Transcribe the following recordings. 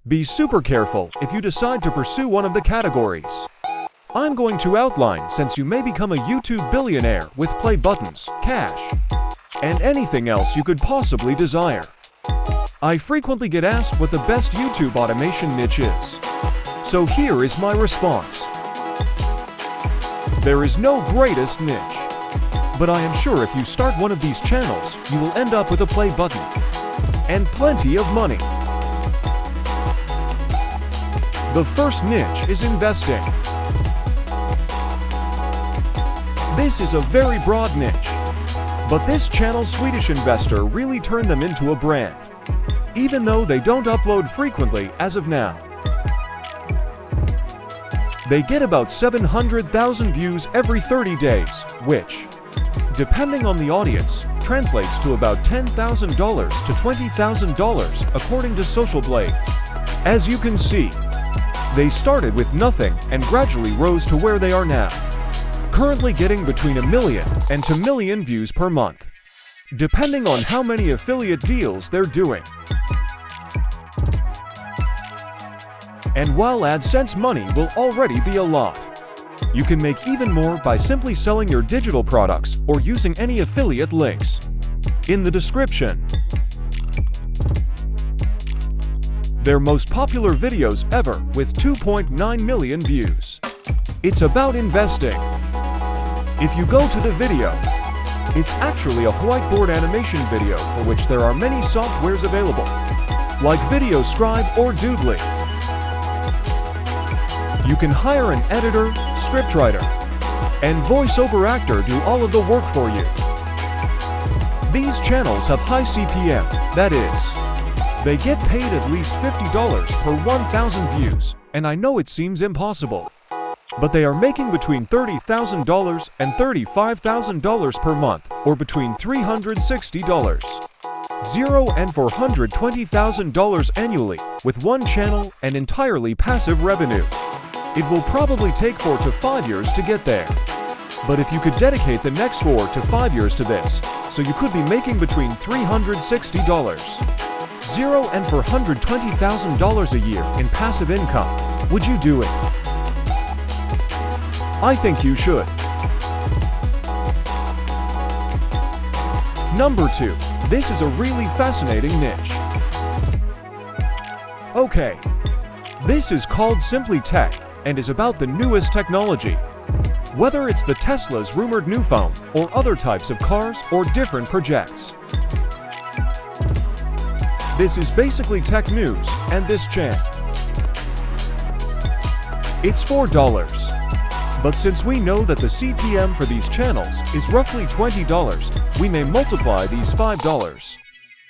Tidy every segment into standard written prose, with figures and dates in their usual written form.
Be super careful if you decide to pursue one of the categories. I'm going to outline since you may become a YouTube billionaire with play buttons, cash, and anything else you could possibly desire. I frequently get asked what the best YouTube automation niche is. So here is my response. There is no greatest niche. But I am sure if you start one of these channels, you will end up with a play button and plenty of money. The first niche is investing. This is a very broad niche, but this channel's Swedish investor really turned them into a brand, even though they don't upload frequently as of now. They get about 700,000 views every 30 days, which, depending on the audience, translates to about $10,000 to $20,000 according to Social Blade. As you can see, they started with nothing and gradually rose to where they are now, currently getting between 1 million and 2 million views per month, depending on how many affiliate deals they're doing. And while AdSense money will already be a lot, you can make even more by simply selling your digital products or using any affiliate links in the description. Their most popular videos ever with 2.9 million views. It's about investing. If you go to the video, it's actually a whiteboard animation video for which there are many softwares available, like VideoScribe or Doodly. You can hire an editor, scriptwriter, and voiceover actor do all of the work for you. These channels have high CPM, that is, they get paid at least $50 per 1,000 views, and I know it seems impossible, but they are making between $30,000 and $35,000 per month, or between $360 and $420,000 annually, with one channel and entirely passive revenue. It will probably take 4 to 5 years to get there. But if you could dedicate the next 4 to 5 years to this, so you could be making between $360 and $420,000 a year in passive income, would you do it? I think you should. Number 2. This is a really fascinating niche. Okay. This is called Simply Tech and is about the newest technology. Whether it's the Tesla's rumored new phone or other types of cars or different projects. This is basically tech news and this channel. It's $4. But since we know that the CPM for these channels is roughly $20, we may multiply these $5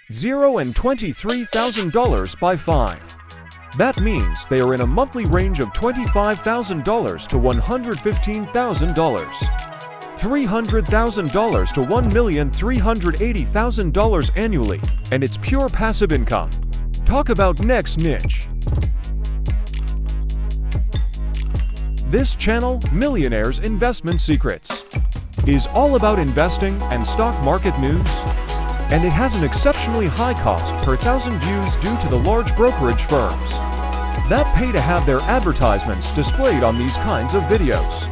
and $23,000 by 5. That means they are in a monthly range of $25,000 to $115,000, $300,000 to $1,380,000 annually, and it's pure passive income. Talk about next niche. This channel, Millionaires Investment Secrets, is all about investing and stock market news, and it has an exceptionally high cost per 1,000 views due to the large brokerage firms that pay to have their advertisements displayed on these kinds of videos.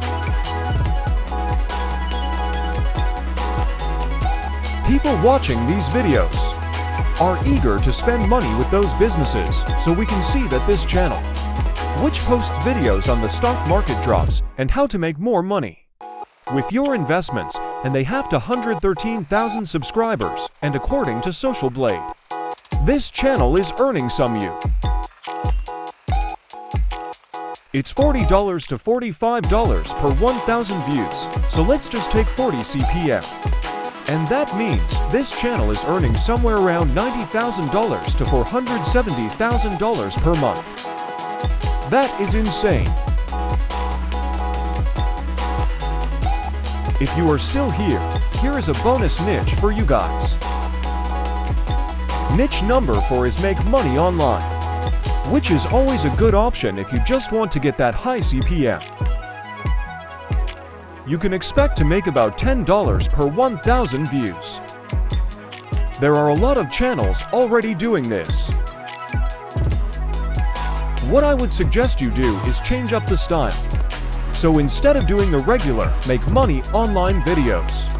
People watching these videos are eager to spend money with those businesses, so we can see that this channel, which posts videos on the stock market drops and how to make more money with your investments, and they have to 113,000 subscribers, and according to Social Blade, this channel is earning some you. It's $40 to $45 per 1,000 views, so let's just take 40 CPM. And that means this channel is earning somewhere around $90,000 to $470,000 per month. That is insane. If you are still here, here is a bonus niche for you guys. Niche number 4 is make money online, which is always a good option if you just want to get that high CPM. You can expect to make about $10 per 1,000 views. There are a lot of channels already doing this. What I would suggest you do is change up the style. So instead of doing the regular make money online videos,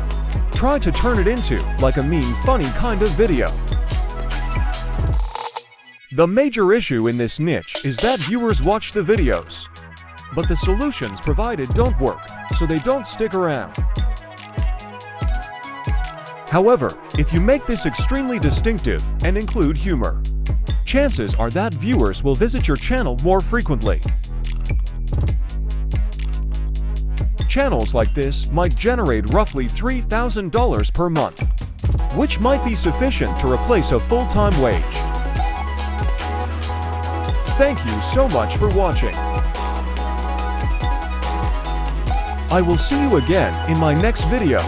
try to turn it into like a mean, funny kind of video. The major issue in this niche is that viewers watch the videos, but the solutions provided don't work, so they don't stick around. However, if you make this extremely distinctive and include humor, chances are that viewers will visit your channel more frequently. Channels like this might generate roughly $3,000 per month, which might be sufficient to replace a full-time wage. Thank you so much for watching. I will see you again in my next video.